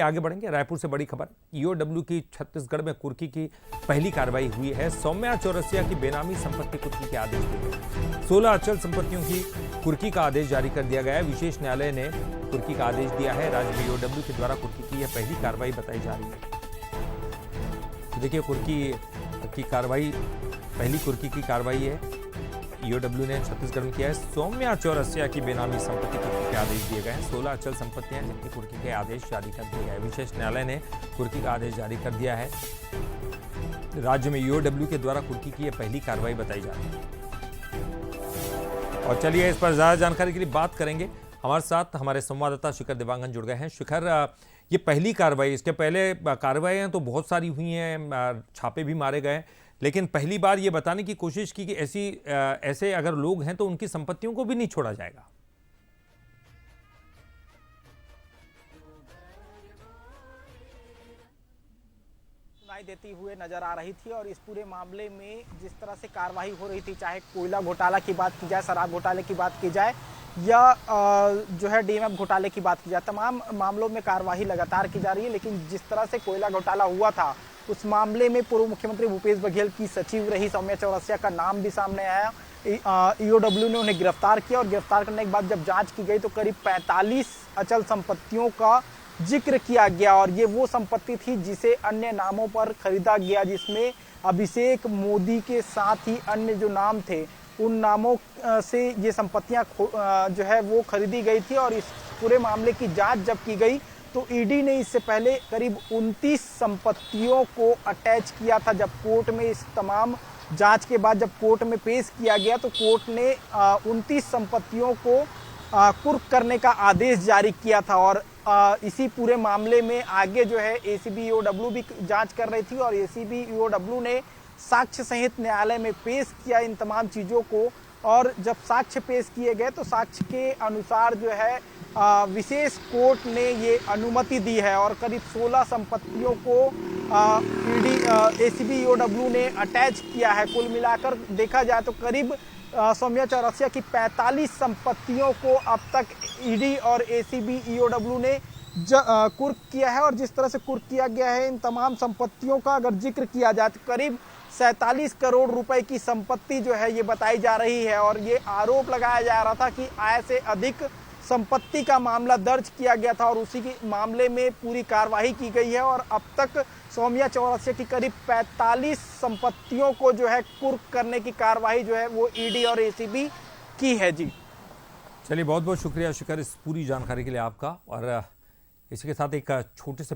आगे बढ़ेंगे। रायपुर से बड़ी खबर, ईओडब्ल्यू की छत्तीसगढ़ में कुर्की की पहली कार्रवाई हुई है। सौम्या चौरसिया की बेनामी संपत्ति कुर्की के आदेश दिए गए। 16 अचल संपत्तियों की कुर्की का आदेश जारी कर दिया गया है। विशेष न्यायालय ने कुर्की का आदेश दिया है। राज्य में ईओडब्ल्यू के द्वारा कुर्की की यह पहली कार्रवाई बताई जा रही है। तो देखिए, कुर्की की कार्रवाई, पहली कुर्की की कार्रवाई है ईओडब्ल्यू ने छत्तीसगढ़ में किया है। सौम्या चौरसिया की बेनामी संपत्ति कुर्की के आदेश दिए गए हैं। 16 अचल संपत्तियां जिनकी कुर्की के आदेश जारी कर दिए गए। विशेष न्यायालय ने कुर्की का आदेश जारी कर दिया है। राज्य में ईओडब्ल्यू के द्वारा कुर्की की यह पहली कार्रवाई बताई जा रही है। और चलिए, इस पर ज्यादा जानकारी के लिए बात करेंगे। हमारे साथ हमारे संवाददाता शिखर देवांगन जुड़ गए हैं। शिखर, ये पहली कार्रवाई, इसके पहले कार्रवाइयां तो बहुत सारी हुई हैं, छापे भी मारे गए, लेकिन पहली बार ये बताने की कोशिश की कि ऐसे अगर लोग हैं तो उनकी संपत्तियों को भी नहीं छोड़ा जाएगा। सुनाई देती हुए नजर आ रही थी और इस पूरे मामले में जिस तरह से कार्रवाई हो रही थी, चाहे कोयला घोटाला की बात की जाए, शराब घोटाले की बात की जाए या जो है डीएमएफ घोटाले की बात की जाए, तमाम मामलों में कार्रवाई लगातार की जा रही है। लेकिन जिस तरह से कोयला घोटाला हुआ था, उस मामले में पूर्व मुख्यमंत्री भूपेश बघेल की सचिव रही सौम्या चौरसिया का नाम भी सामने आया। ईओडब्ल्यू ने उन्हें गिरफ्तार किया और गिरफ्तार करने के बाद जब जांच की गई तो करीब 45 अचल संपत्तियों का जिक्र किया गया और ये वो संपत्ति थी जिसे अन्य नामों पर खरीदा गया, जिसमें अभिषेक मोदी के साथ ही अन्य जो नाम थे उन नामों से ये संपत्तियां जो है वो खरीदी गई थी। और इस पूरे मामले की जांच जब की गई तो ईडी ने इससे पहले करीब 29 संपत्तियों को अटैच किया था। जब कोर्ट में इस तमाम जांच के बाद जब कोर्ट में पेश किया गया तो कोर्ट ने 29 संपत्तियों को कुर्क करने का आदेश जारी किया था। और इसी पूरे मामले में आगे जो है एसीबी ईओडब्ल्यू भी जांच कर रही थी और एसीबी ईओडब्ल्यू ने साक्ष्य सहित न्यायालय में पेश किया इन तमाम चीजों को। और जब साक्ष्य पेश किए गए तो साक्ष्य के अनुसार जो है विशेष कोर्ट ने ये अनुमति दी है और करीब 16 संपत्तियों को एसीबी ईओडब्ल्यू ने अटैच किया है। कुल मिलाकर देखा जाए तो करीब सौम्या चौरसिया की 45 संपत्तियों को अब तक ईडी और एसीबी ईओडब्ल्यू ने कुर्क किया है। और जिस तरह से कुर्क किया गया है, इन तमाम संपत्तियों का अगर जिक्र किया जाए तो करीब 47 करोड़ रुपए की संपत्ति जो है ये बताई जा रही है। और ये आरोप लगाया जा रहा था कि आय से अधिक संपत्ति का मामला दर्ज किया गया था और उसी के मामले में पूरी कार्रवाई की गई है। और अब तक सौम्या चौरसिया की करीब 45 संपत्तियों को जो है कुर्क करने की कार्रवाई जो है वो ईडी और एसीबी की है। जी चलिए, बहुत बहुत शुक्रिया शिखर इस पूरी जानकारी के लिए आपका। और इसी के साथ एक छोटे से